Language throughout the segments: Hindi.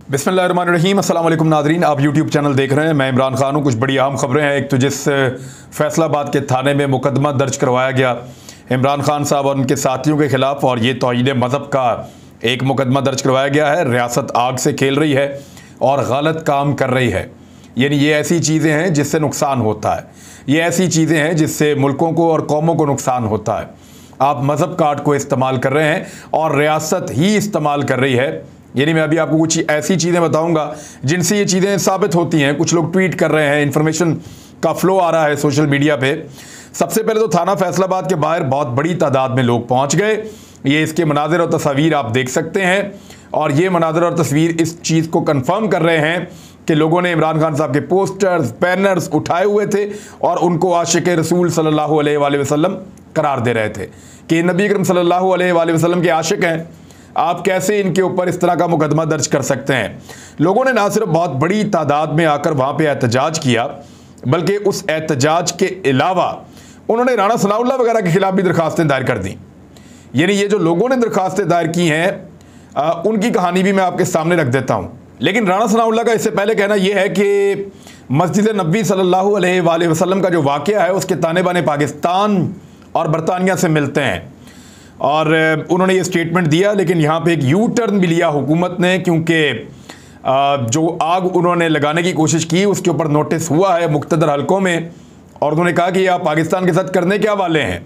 बिस्मिल्लाहिर्रहमानिर्रहीम। अस्सलाम वालेकुम नादरीन, आप यूट्यूब चैनल देख रहे हैं। मैं इमरान खान हूँ। कुछ बड़ी अहम खबरें हैं। एक तो जिस फैसलाबाद के थाने में मुकदमा दर्ज करवाया गया इमरान खान साहब और उनके साथियों के ख़िलाफ़, और ये तौहीन मज़हब का एक मुकदमा दर्ज करवाया गया है। रियासत आग से खेल रही है और गलत काम कर रही है। यानी ये ऐसी चीज़ें हैं जिससे नुकसान होता है, ये ऐसी चीज़ें हैं जिससे मुल्कों को और कौमों को नुकसान होता है। आप मज़हब कार्ड को इस्तेमाल कर रहे हैं और रियासत ही इस्तेमाल कर रही है। यानी मैं अभी आपको कुछ ऐसी चीज़ें बताऊंगा जिनसे ये चीज़ें साबित होती हैं। कुछ लोग ट्वीट कर रहे हैं, इन्फॉर्मेशन का फ्लो आ रहा है सोशल मीडिया पे। सबसे पहले तो थाना फैसलाबाद के बाहर बहुत बड़ी तादाद में लोग पहुंच गए। ये इसके मनाज़िर और तस्वीर आप देख सकते हैं, और ये मनाज़िर और तस्वीर इस चीज़ को कन्फर्म कर रहे हैं कि लोगों ने इमरान खान साहब के पोस्टर्स, बैनर्स उठाए हुए थे और उनको आशिक रसूल सल्लल्लाहु अलैहि वसल्लम करार दे रहे थे कि नबी अकरम सल्लल्लाहु अलैहि वसल्लम के आशिक हैं, आप कैसे इनके ऊपर इस तरह का मुकदमा दर्ज कर सकते हैं। लोगों ने ना सिर्फ बहुत बड़ी तादाद में आकर वहाँ पे एहतजाज किया, बल्कि उस एहतजाज के अलावा उन्होंने राणा सनाउल्लाह वगैरह के खिलाफ भी दरखास्तें दायर कर दी। यानी ये जो लोगों ने दरखास्तें दायर की हैं उनकी कहानी भी मैं आपके सामने रख देता हूँ। लेकिन राणा सनाउल्लाह का इससे पहले कहना यह है कि मस्जिद नबी सल्लल्लाहु अलैहि वसल्लम का जो वाक़या है उसके ताने बाने पाकिस्तान और बरतानिया से मिलते हैं, और उन्होंने ये स्टेटमेंट दिया। लेकिन यहाँ पे एक यू टर्न भी लिया हुकूमत ने, क्योंकि जो आग उन्होंने लगाने की कोशिश की उसके ऊपर नोटिस हुआ है मुख्तदर हलकों में, और उन्होंने कहा कि आप पाकिस्तान के साथ करने क्या वाले हैं।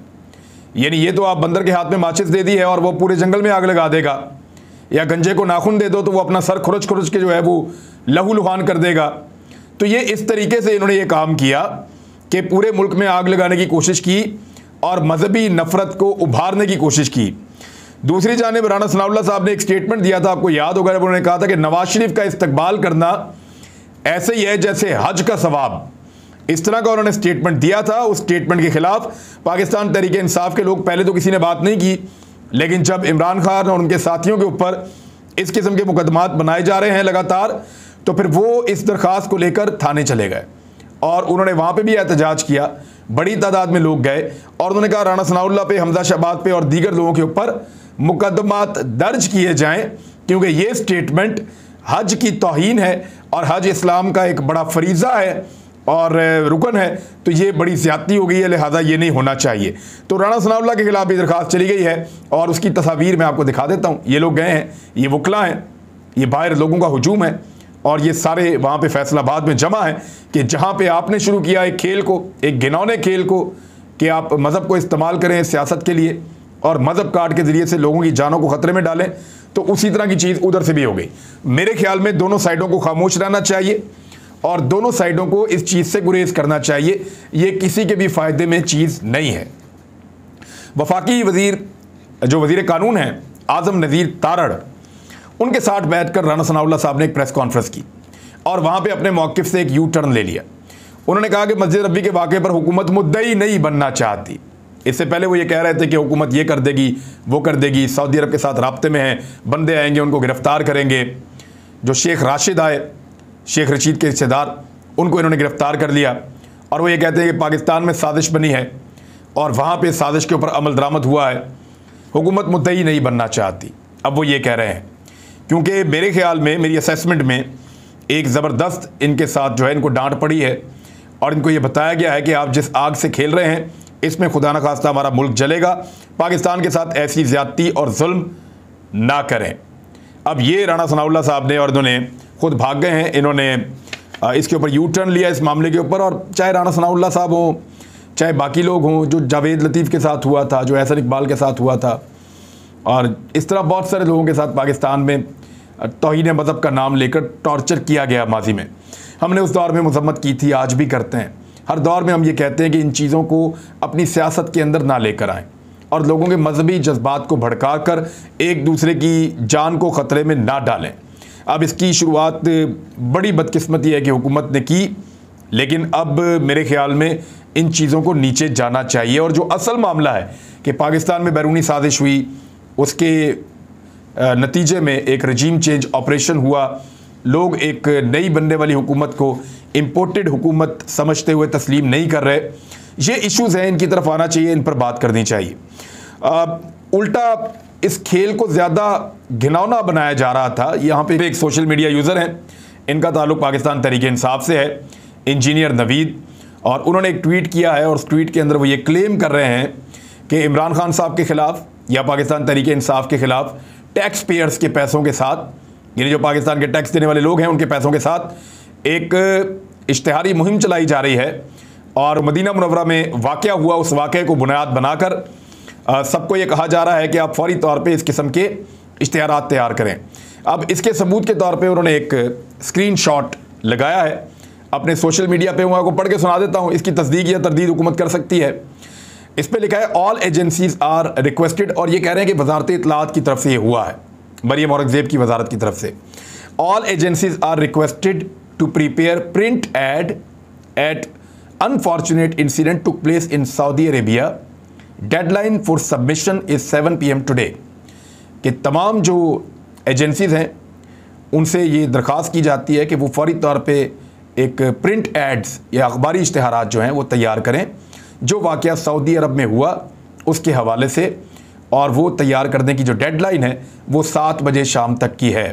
यानी ये तो आप बंदर के हाथ में माचिस दे दी है और वो पूरे जंगल में आग लगा देगा, या गंजे को नाखून दे दो तो वो अपना सर खुरच खुरच के जो है वो लहू लुहान कर देगा। तो ये इस तरीके से इन्होंने ये काम किया कि पूरे मुल्क में आग लगाने की कोशिश की और मजहबी नफरत को उभारने की कोशिश की। दूसरी जानिब राणा सनाउल्लाह साहब ने एक स्टेटमेंट दिया था, आपको याद होगा, उन्होंने कहा था कि नवाज शरीफ का इस्तकबाल करना ऐसे ही है जैसे हज का सवाब। इस तरह का उन्होंने स्टेटमेंट दिया था। उस स्टेटमेंट के खिलाफ पाकिस्तान तहरीक इंसाफ के लोग पहले तो किसी ने बात नहीं की, लेकिन जब इमरान खान और उनके साथियों के ऊपर इस किस्म के मुकदमात बनाए जा रहे हैं लगातार, तो फिर वो इस दरख्वास्त को लेकर थाने चले गए और उन्होंने वहाँ पे भी एहतजाज किया। बड़ी तादाद में लोग गए और उन्होंने कहा राणा सनाउल्लाह पे, हमजा शहबाज पे और दीगर लोगों के ऊपर मुकदमात दर्ज किए जाएं, क्योंकि ये स्टेटमेंट हज की तौहीन है और हज इस्लाम का एक बड़ा फरीज़ा है और रुकन है। तो ये बड़ी ज़्यादती हो गई है, लिहाजा ये नहीं होना चाहिए। तो राणा सनाउल्लाह के खिलाफ भी दरख्वास्त चली गई है और उसकी तस्वीर मैं आपको दिखा देता हूँ। ये लोग गए हैं, ये वकला हैं, ये बाहर लोगों का हुजूम है और ये सारे वहाँ पे फैसलाबाद में जमा है कि जहाँ पे आपने शुरू किया एक खेल को, एक घिनौने खेल को, कि आप मज़हब को इस्तेमाल करें सियासत के लिए और मज़हब कार्ड के ज़रिए से लोगों की जानों को ख़तरे में डालें, तो उसी तरह की चीज़ उधर से भी हो गई। मेरे ख्याल में दोनों साइडों को खामोश रहना चाहिए और दोनों साइडों को इस चीज़ से गुरेज करना चाहिए। ये किसी के भी फ़ायदे में चीज़ नहीं है। वफाकी वज़ीर जो वज़ीर कानून हैं आज़म नज़ीर तारड़, उनके साथ बैठकर राणा सनाउल्लाह साहब ने एक प्रेस कॉन्फ्रेंस की और वहाँ पे अपने मौक़िफ़ से एक यू टर्न ले लिया। उन्होंने कहा कि मस्जिद नबी के वाक़े पर हुकूमत मुद्दई नहीं बनना चाहती। इससे पहले वो ये कह रहे थे कि हुकूमत ये कर देगी, वो कर देगी, सऊदी अरब के साथ राब्ते में हैं, बंदे आएंगे उनको गिरफ़्तार करेंगे। जो शेख राशिद आए, शेख रशीद के रिश्तेदार, उनको इन्होंने गिरफ़्तार कर लिया और वो ये कहते हैं कि पाकिस्तान में साजिश बनी है और वहाँ पर साजिश के ऊपर अमल दरामद हुआ है, हुकूमत मुद्दई नहीं बनना चाहती। अब वो ये कह रहे हैं, क्योंकि मेरे ख्याल में, मेरी असेसमेंट में, एक ज़बरदस्त इनके साथ जो है इनको डांट पड़ी है और इनको ये बताया गया है कि आप जिस आग से खेल रहे हैं इसमें खुदा न खास्ता हमारा मुल्क जलेगा, पाकिस्तान के साथ ऐसी ज़्यादती और जुल्म ना करें। अब ये राणा सनाउल्लाह साहब ने, और इन्होंने खुद भाग गए हैं, इन्होंने इसके ऊपर यू टर्न लिया इस मामले के ऊपर। और चाहे राणा सनाउल्लाह साहब हों, चाहे बाकी लोग हों, जो जावेद लतीफ़ के साथ हुआ था, जो एहसन इकबाल के साथ हुआ था, और इस तरह बहुत सारे लोगों के साथ पाकिस्तान में तौहीन मज़हब का नाम लेकर टॉर्चर किया गया माजी में। हमने उस दौर में मजम्मत की थी, आज भी करते हैं। हर दौर में हम ये कहते हैं कि इन चीज़ों को अपनी सियासत के अंदर ना लेकर आएँ और लोगों के मजहबी जज्बात को भड़का कर एक दूसरे की जान को ख़तरे में ना डालें। अब इसकी शुरुआत बड़ी बदकिस्मती है कि हुकूमत ने की, लेकिन अब मेरे ख्याल में इन चीज़ों को नीचे जाना चाहिए। और जो असल मामला है कि पाकिस्तान में बैरूनी साजिश हुई, उसके नतीजे में एक रजीम चेंज ऑपरेशन हुआ, लोग एक नई बनने वाली हुकूमत को इम्पोर्टेड हुकूमत समझते हुए तस्लीम नहीं कर रहे। ये इश्यूज़ हैं, इनकी तरफ आना चाहिए, इन पर बात करनी चाहिए। उल्टा इस खेल को ज़्यादा घिनौना बनाया जा रहा था। यहाँ पे एक सोशल मीडिया यूज़र हैं, इनका ताल्लुक पाकिस्तान तहरीक इंसाफ से है, इंजीनियर नवीद, और उन्होंने एक ट्वीट किया है और उस ट्वीट के अंदर वो ये क्लेम कर रहे हैं कि इमरान खान साहब के ख़िलाफ़ या पाकिस्तान तहरीक इंसाफ के ख़िलाफ़ टैक्स पेयर्स के पैसों के साथ, यानी जो पाकिस्तान के टैक्स देने वाले लोग हैं उनके पैसों के साथ एक इश्तिहारी मुहिम चलाई जा रही है और मदीना मुनव्वरा में वाक़या हुआ उस वाक़े को बुनियाद बनाकर सबको ये कहा जा रहा है कि आप फौरी तौर पे इस किस्म के इश्तिहारात तैयार करें। अब इसके सबूत के तौर पे उन्होंने एक स्क्रीनशॉट लगाया है अपने सोशल मीडिया पे, मैं आपको पढ़ के सुना देता हूँ, इसकी तस्दीक या तरदीद हुकूमत कर सकती है। इस पे लिखा है ऑल एजेंसीज आर रिक्वेस्टेड, और ये कह रहे हैं कि वजारत इत्तलात की तरफ से ये हुआ है, मरियम औरंगजेब की वजारत की तरफ से। All agencies are requested to prepare print ad at unfortunate incident took place in Saudi Arabia, deadline for submission is 7 PM today. कि तमाम जो एजेंसीज हैं उनसे ये दरख्वास्त की जाती है कि वो फौरी तौर पे एक प्रिंट एड्स या अखबारी इश्तिहारात जो हैं वो तैयार करें जो वाक़या सऊदी अरब में हुआ उसके हवाले से, और वो तैयार करने की जो डेडलाइन है वो 7 बजे शाम तक की है।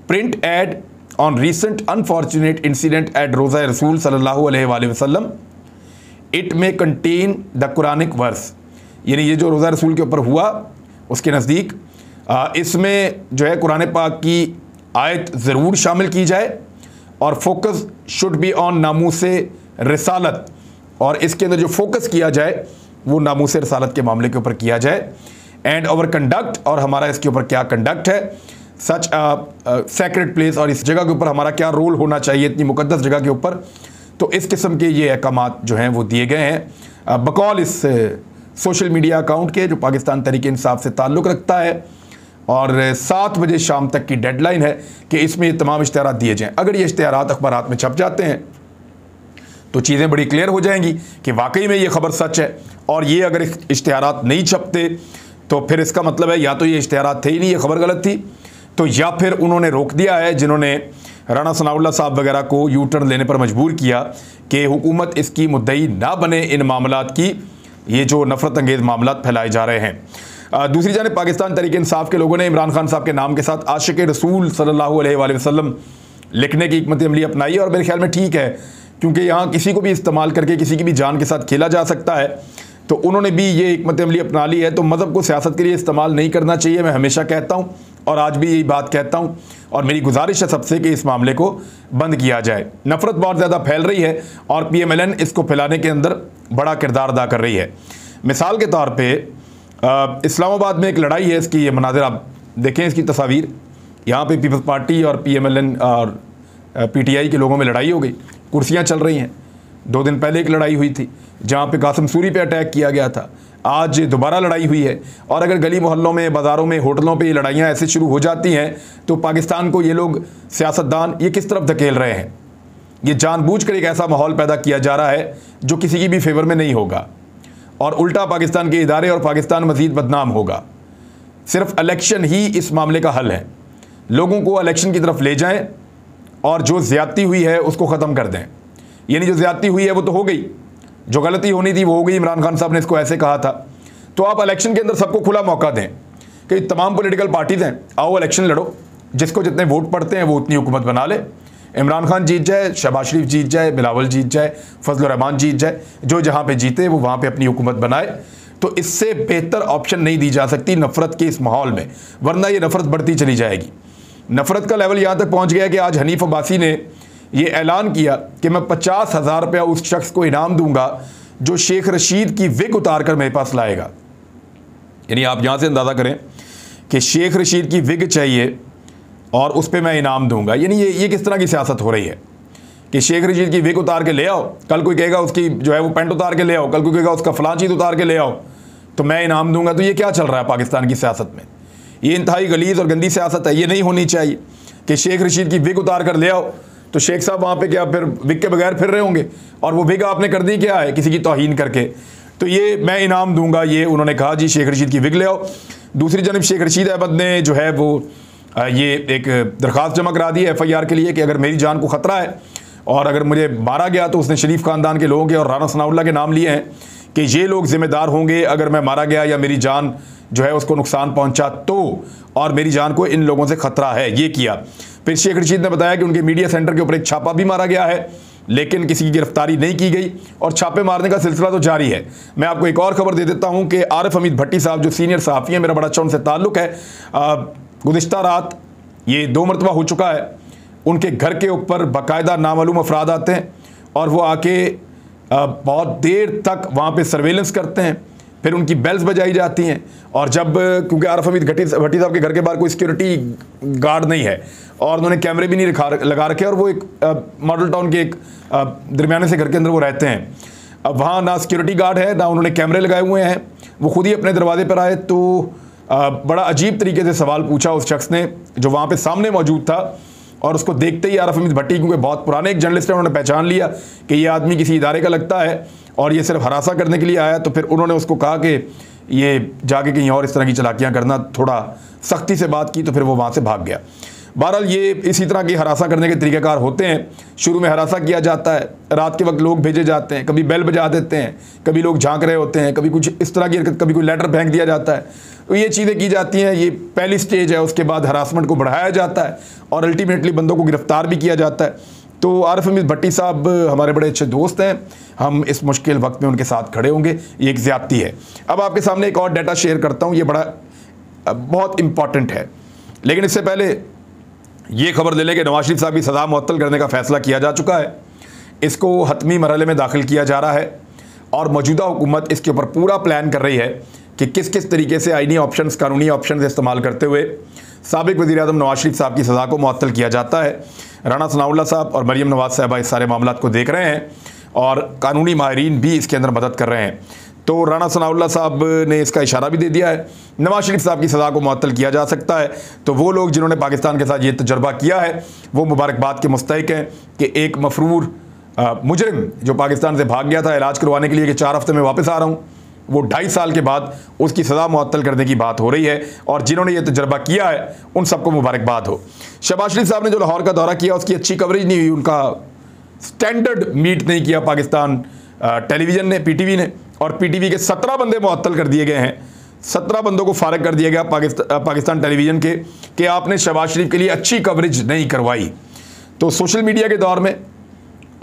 Print ad on recent unfortunate incident at रोज़ा रसूल सल्लल्लाहु अलैहि वसल्लम, इट में कंटेन द कुरानिक वर्स, यानी ये जो रोज़ा रसूल के ऊपर हुआ उसके नज़दीक इसमें जो है कुरान पाक की आयत ज़रूर शामिल की जाए और फोकस शुड बी ऑन नामूसे रिसालत, और इसके अंदर जो फोकस किया जाए वो नामूसे रिसालत के मामले के ऊपर किया जाए। एंड ओवर कंडक्ट, और हमारा इसके ऊपर क्या कंडक्ट है, सच सेक्रेट प्लेस, और इस जगह के ऊपर हमारा क्या रोल होना चाहिए इतनी मुकद्दस जगह के ऊपर। तो इस किस्म के ये अहकामात जो हैं वो दिए गए हैं बकौल इस सोशल मीडिया अकाउंट के जो पाकिस्तान तहरीक इंसाफ से ताल्लुक़ रखता है, और 7 बजे शाम तक की डेडलाइन है कि इसमें ये तमाम इश्तिहारात दिए जाएँ। अगर ये इश्तिहारात अखबारात में छप जाते हैं तो चीज़ें बड़ी क्लियर हो जाएंगी कि वाकई में ये खबर सच है, और ये अगर इश्तिहारात नहीं छपते तो फिर इसका मतलब है या तो ये इश्तिहारात थे ही नहीं, ये खबर गलत थी, तो या फिर उन्होंने रोक दिया है जिन्होंने राना सनाउल्लाह साहब वगैरह को यू टर्न लेने पर मजबूर किया कि हुकूमत इसकी मुद्दई ना बने इन मामलात की, ये जो नफरत अंगेज़ मामलात फैलाए जा रहे हैं। दूसरी जानिब पाकिस्तान तहरीक इंसाफ के लोगों ने इमरान खान साहब के नाम के साथ आशिक रसूल सल्लल्लाहु अलैहि वसल्लम लिखने की हिकमत अमली अपनाई, और मेरे ख्याल में ठीक है, क्योंकि यहाँ किसी को भी इस्तेमाल करके किसी की भी जान के साथ खेला जा सकता है, तो उन्होंने भी ये हिकमत अमली अपना ली है। तो मज़हब को सियासत के लिए इस्तेमाल नहीं करना चाहिए, मैं हमेशा कहता हूँ और आज भी यही बात कहता हूँ, और मेरी गुजारिश है सबसे कि इस मामले को बंद किया जाए। नफ़रत बहुत ज़्यादा फैल रही है और PMLN इसको फैलाने के अंदर बड़ा किरदार अदा कर रही है। मिसाल के तौर पर इस्लामाबाद में एक लड़ाई है, इसकी ये मनाज़िर आप देखें, इसकी तस्वीर, यहाँ पे पीपल्स पार्टी और PMLN और PTI के लोगों में लड़ाई हो गई, कुर्सियाँ चल रही हैं। 2 दिन पहले एक लड़ाई हुई थी जहाँ पे कासिम सूरी पे अटैक किया गया था, आज दोबारा लड़ाई हुई है। और अगर गली मोहल्लों में, बाज़ारों में, होटलों पे ये लड़ाइयाँ ऐसे शुरू हो जाती हैं तो पाकिस्तान को ये लोग सियासतदान ये किस तरफ धकेल रहे हैं। ये जानबूझकर एक ऐसा माहौल पैदा किया जा रहा है जो किसी की भी फेवर में नहीं होगा, और उल्टा पाकिस्तान के इदारे और पाकिस्तान मज़ीद बदनाम होगा। सिर्फ इलेक्शन ही इस मामले का हल है। लोगों को इलेक्शन की तरफ ले जाएँ और जो ज़्यादती हुई है उसको ख़त्म कर दें। यानी जो ज़्यादती हुई है वो तो हो गई, जो गलती होनी थी वो हो गई, इमरान खान साहब ने इसको ऐसे कहा था, तो आप इलेक्शन के अंदर सबको खुला मौका दें कि तमाम पॉलिटिकल पार्टीज़ हैं, आओ इलेक्शन लड़ो, जिसको जितने वोट पड़ते हैं वो उतनी हुकूमत बना ले। इमरान खान जीत जाए, शहबाज शरीफ जीत जाए, बिलावल जीत जाए, फजल रहमान जीत जाए, जो जहाँ पे जीते वो वहाँ पे अपनी हुकूमत बनाए। तो इससे बेहतर ऑप्शन नहीं दी जा सकती नफ़रत के इस माहौल में, वरना ये नफ़रत बढ़ती चली जाएगी। नफ़रत का लेवल यहाँ तक पहुँच गया कि आज हनीफ अब्बासी ने ये ऐलान किया कि मैं 50,000 रुपया उस शख्स को इनाम दूंगा जो शेख रशीद की विग उतार कर मेरे पास लाएगा। यानी आप यहाँ से अंदाज़ा करें कि शेख रशीद की विग चाहिए और उस पर मैं इनाम दूंगा। यानी ये किस तरह की सियासत हो रही है कि शेख रशीद की विग उतार के ले आओ, कल कोई कहेगा उसकी जो है वो पैंट उतार के ले आओ, कल कोई कहेगा उसका फलां चीज़ उतार के ले आओ, तो मैं इनाम दूंगा। तो ये क्या चल रहा है पाकिस्तान की सियासत में? ये इंतहाई गलीज़ और गंदी सियासत है। ये नहीं होनी चाहिए कि शेख रशीद की विग उतार कर ले आओ, तो शेख साहब वहाँ पे क्या फिर विग के बगैर फिर रहे होंगे, और वो विग आपने कर दी क्या है किसी की तौहीन करके। तो ये मैं इनाम दूंगा, ये उन्होंने कहा जी शेख रशीद की विग ले आओ। दूसरी जानब शेख रशीद अहमद ने जो है वो ये एक दरख्वास्त जमा करा दी है FIR के लिए कि अगर मेरी जान को ख़तरा है और अगर मुझे मारा गया तो उसने शरीफ ख़ानदान के लोगों के और राना सनाउल्लाह के नाम लिए हैं कि ये लोग जिम्मेदार होंगे अगर मैं मारा गया या मेरी जान जो है उसको नुकसान पहुंचा तो, और मेरी जान को इन लोगों से खतरा है, ये किया। फिर शेख रशीद ने बताया कि उनके मीडिया सेंटर के ऊपर एक छापा भी मारा गया है, लेकिन किसी की गिरफ्तारी नहीं की गई और छापे मारने का सिलसिला तो जारी है। मैं आपको एक और खबर दे देता हूं कि आरिफ हमीद भट्टी साहब जो सीनियर सहाफ़ी हैं, मेरा बड़ा अच्छा उनसे ताल्लुक़ है, गुज़िश्ता रात ये 2 मरतबा हो चुका है, उनके घर के ऊपर बाकायदा नामालूम अफराद आते हैं और वो आके बहुत देर तक वहाँ पे सर्वेलेंस करते हैं, फिर उनकी बेल्स बजाई जाती हैं। और जब क्योंकि आरिफ हमीद भट्टी साहब के घर के बाहर कोई सिक्योरिटी गार्ड नहीं है और उन्होंने कैमरे भी नहीं लगा रखे, और वो एक मॉडल टाउन के एक दरमियाने से घर के अंदर वो रहते हैं। अब वहाँ ना सिक्योरिटी गार्ड है ना उन्होंने कैमरे लगाए हुए हैं, वो खुद ही अपने दरवाजे पर आए तो बड़ा अजीब तरीके से सवाल पूछा उस शख्स ने जो वहाँ पे सामने मौजूद था, और उसको देखते ही आरिफ हमीद भट्टी, क्योंकि बहुत पुराने एक जर्नलिस्ट हैं, उन्होंने पहचान लिया कि ये आदमी किसी इदारे का लगता है और ये सिर्फ हरासा करने के लिए आया। तो फिर उन्होंने उसको कहा कि ये जाके कहीं और इस तरह की चालाकियाँ करना, थोड़ा सख्ती से बात की, तो फिर वो वहाँ से भाग गया। बहरहाल ये इसी तरह की हरासा करने के तरीक़ेकार होते हैं। शुरू में हरासा किया जाता है, रात के वक्त लोग भेजे जाते हैं, कभी बेल बजा देते हैं, कभी लोग झांक रहे होते हैं, कभी कुछ इस तरह की हरकत, कभी कोई लेटर फेंक दिया जाता है, तो ये चीज़ें की जाती हैं। ये पहली स्टेज है, उसके बाद हरासमेंट को बढ़ाया जाता है और अल्टीमेटली बंदों को गिरफ्तार भी किया जाता है। तो आरिफ हमीद भट्टी साहब हमारे बड़े अच्छे दोस्त हैं, हम इस मुश्किल वक्त में उनके साथ खड़े होंगे, ये एक ज़्यादती है। अब आपके सामने एक और डाटा शेयर करता हूँ, ये बहुत इंपॉर्टेंट है, लेकिन इससे पहले ये खबर ले लें कि नवाज शरीफ साहब की सज़ा मुअत्तल करने का फैसला किया जा चुका है। इसको हतमी मरहले में दाखिल किया जा रहा है और मौजूदा हुकूमत इसके ऊपर पूरा प्लान कर रही है कि किस किस तरीके से आइनी ऑप्शंस, कानूनी ऑप्शंस इस्तेमाल करते हुए साबिक वज़ीर-ए-आज़म नवाज शरीफ साहब की सज़ा को मुअत्तल किया जाता है। राना सनाउल्लाह साहब और मरियम नवाज़ साहबा इस सारे मामलात को देख रहे हैं और कानूनी माहिरीन भी इसके अंदर मदद कर रहे हैं। तो राना सनाउल्लाह साहब ने इसका इशारा भी दे दिया है, नवाज शरीफ साहब की सज़ा को मुअत्तल किया जा सकता है। तो वो लोग जिन्होंने पाकिस्तान के साथ ये तजर्बा किया है वो मुबारकबाद के मुस्तहिक हैं कि एक मफरूर मुजरिम जो पाकिस्तान से भाग गया था इलाज करवाने के लिए कि 4 हफ्ते में वापस आ रहा हूँ, वो 2.5 साल के बाद उसकी सज़ा मुअत्तल करने की बात हो रही है। और जिन्होंने ये तजर्बा किया है उन सबको मुबारकबाद हो। शहबाज शरीफ साहब ने जो लाहौर का दौरा किया उसकी अच्छी कवरेज नहीं हुई, उनका स्टैंडर्ड मीट नहीं किया पाकिस्तान टेलीविज़न ने, PTV ने, और PTV के 17 बंदे मुअत्तल कर दिए गए हैं। 17 बंदों को फारिग कर दिया गया पाकिस्तान टेलीविज़न के कि आपने शहबाज शरीफ के लिए अच्छी कवरेज नहीं करवाई। तो सोशल मीडिया के दौर में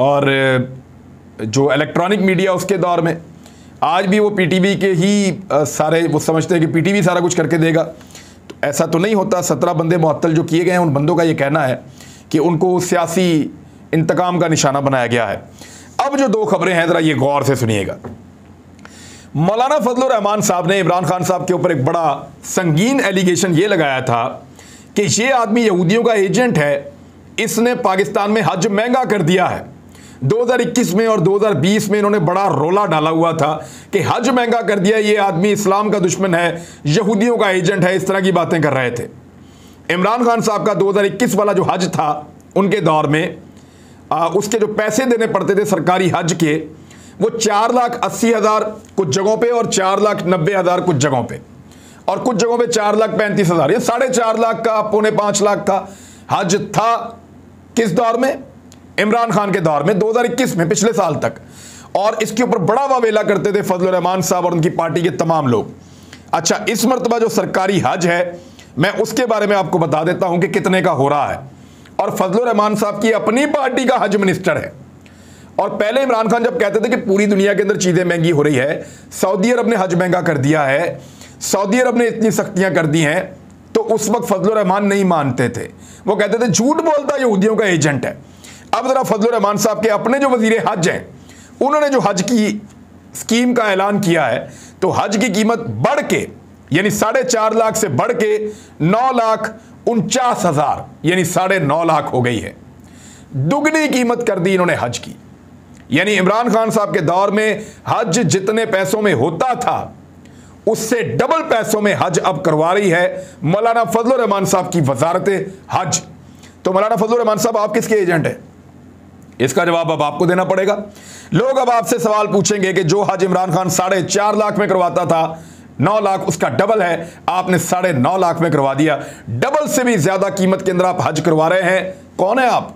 और जो इलेक्ट्रॉनिक मीडिया उसके दौर में आज भी वो PTV के ही सारे, वो समझते हैं कि PTV सारा कुछ करके देगा, तो ऐसा तो नहीं होता। 17 बंदे मुअत्तल जो किए गए हैं उन बंदों का ये कहना है कि उनको सियासी इंतकाम का निशाना बनाया गया है। अब जो 2 खबरें हैं ज़रा ये गौर से सुनिएगा। मौलाना फजलुर रहमान साहब ने इमरान खान साहब के ऊपर एक बड़ा संगीन एलिगेशन ये लगाया था कि ये आदमी यहूदियों का एजेंट है, इसने पाकिस्तान में हज महंगा कर दिया है। 2021 में और 2020 में इन्होंने बड़ा रोला डाला हुआ था कि हज महंगा कर दिया, ये आदमी इस्लाम का दुश्मन है, यहूदियों का एजेंट है, इस तरह की बातें कर रहे थे। इमरान खान साहब का 2021 वाला जो हज था उनके दौर में उसके जो पैसे देने पड़ते थे सरकारी हज के, वो 4,80,000 कुछ जगहों पे और 4,90,000 कुछ जगहों पे, और कुछ जगहों पे 4,35,000, ये 4.5 लाख का, 4.25 लाख का हज था। किस दौर में? इमरान खान के दौर में, 2021 में, पिछले साल तक। और इसके ऊपर बड़ा वावेला करते थे फजलुर रहमान साहब और उनकी पार्टी के तमाम लोग। अच्छा, इस मरतबा जो सरकारी हज है मैं उसके बारे में आपको बता देता हूं कि कितने का हो रहा है। और फजलुर रहमान साहब की अपनी पार्टी का हज मिनिस्टर है। और पहले इमरान खान जब कहते थे कि पूरी दुनिया के अंदर चीज़ें महंगी हो रही है, सऊदी अरब ने हज महंगा कर दिया है, सऊदी अरब ने इतनी सख्तियां कर दी हैं, तो उस वक्त फजलुर रहमान नहीं मानते थे। वो कहते थे झूठ बोलता यहूदियों का एजेंट है। अब जरा फजलुर रहमान साहब के अपने जो वजीर हज हैं उन्होंने जो हज की स्कीम का ऐलान किया है, तो हज की कीमत बढ़ के यानी 4.5 लाख से बढ़ के 9,49,000 यानी 9.5 लाख हो गई है। दुगनी कीमत कर दी इन्होंने हज की। यानी इमरान खान साहब के दौर में हज जितने पैसों में होता था उससे डबल पैसों में हज अब करवा रही है मौलाना फजलुर रहमान साहब की वजारत हज। तो मौलाना फजलुर रहमान साहब आप किसके एजेंट हैं? इसका जवाब अब आपको देना पड़ेगा। लोग अब आपसे सवाल पूछेंगे कि जो हज इमरान खान 4.5 लाख में करवाता था, 9 लाख उसका डबल है, आपने 9.5 लाख में करवा दिया। डबल से भी ज्यादा कीमत के अंदर आप हज करवा रहे हैं। कौन है आप?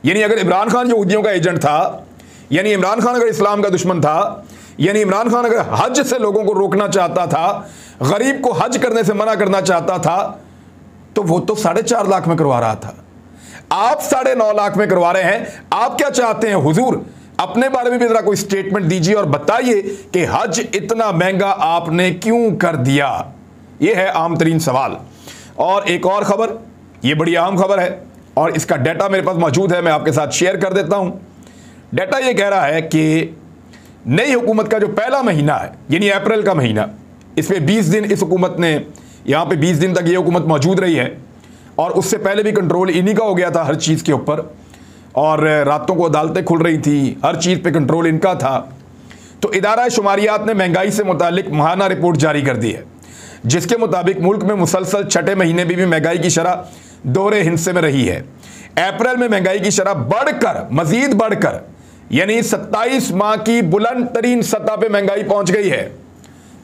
यानी अगर इमरान खान यहूदियों का एजेंट था, यानी इमरान खान अगर इस्लाम का दुश्मन था, यानी इमरान खान अगर हज से लोगों को रोकना चाहता था, गरीब को हज करने से मना करना चाहता था, तो वो तो 4.5 लाख में करवा रहा था। आप 9.5 लाख में करवा रहे हैं। आप क्या चाहते हैं हुजूर? अपने बारे में भी जरा कोई स्टेटमेंट दीजिए और बताइए कि हज इतना महंगा आपने क्यों कर दिया। यह है आम तरीन सवाल। और एक और खबर, यह बड़ी अहम खबर है और इसका डाटा मेरे पास मौजूद है, मैं आपके साथ शेयर कर देता हूं। डाटा यह कह रहा है कि नई हुकूमत का जो पहला महीना है, यानी अप्रैल का महीना, इसमें 20 दिन इस हुकूमत ने, यहां पे 20 दिन तक ये हुकूमत मौजूद रही है और उससे पहले भी कंट्रोल इन्हीं का हो गया था हर चीज़ के ऊपर, और रातों को अदालतें खुल रही थी, हर चीज़ पे कंट्रोल इनका था। तो इदारा शुमारियात ने महंगाई से मुतालिक माहाना रिपोर्ट जारी कर दी है, जिसके मुताबिक मुल्क में मुसलसल छठे महीने में भी महंगाई की शरह दोहरे हिस्से में रही है। अप्रैल में महंगाई की शरह बढ़कर, मजीद बढ़कर, यानी 27 माह की बुलंद तरीन सतह पे महंगाई पहुंच गई है।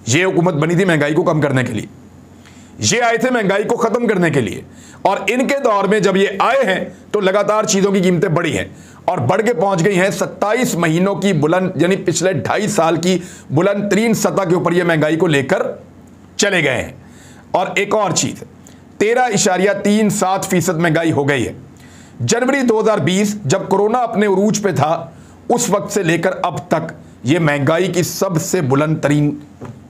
ये हुकूमत बनी थी महंगाई को कम करने के लिए, ये आए थे महंगाई को खत्म करने के लिए, और इनके दौर में जब ये आए हैं तो लगातार चीजों की कीमतें बढ़ी हैं और बढ़ के पहुंच गई हैं 27 महीनों की बुलंद, यानी पिछले 2.5 साल की बुलंद तरीन सतह के ऊपर ये महंगाई को लेकर चले गए हैं। और एक और चीज, 13.37% महंगाई हो गई है। जनवरी 2020 जब कोरोना अपने उरूज पे था, उस वक्त से लेकर अब तक ये महंगाई की सबसे बुलंद तरीन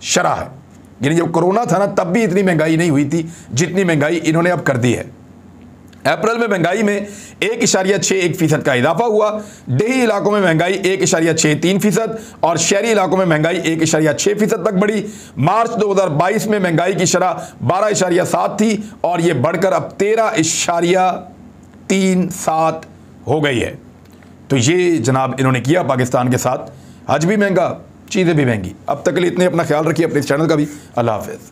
शरह है। यानी जब कोरोना था ना, तब भी इतनी महंगाई नहीं हुई थी जितनी महंगाई इन्होंने अब कर दी है। अप्रैल में महंगाई में 1.61% का इजाफा हुआ। देही इलाकों में महंगाई 1.63% और शहरी इलाकों में महंगाई 1.6% तक बढ़ी। मार्च 2022 में महंगाई की शरह 12.7 थी और ये बढ़कर अब 13.37 हो गई है। तो ये जनाब इन्होंने किया पाकिस्तान के साथ। हज भी महंगा, चीज़ें भी महंगी। अब तक के लिए इतने, अपना ख्याल रखिए, अपने इस चैनल का भी। अल्लाह हाफ़िज़।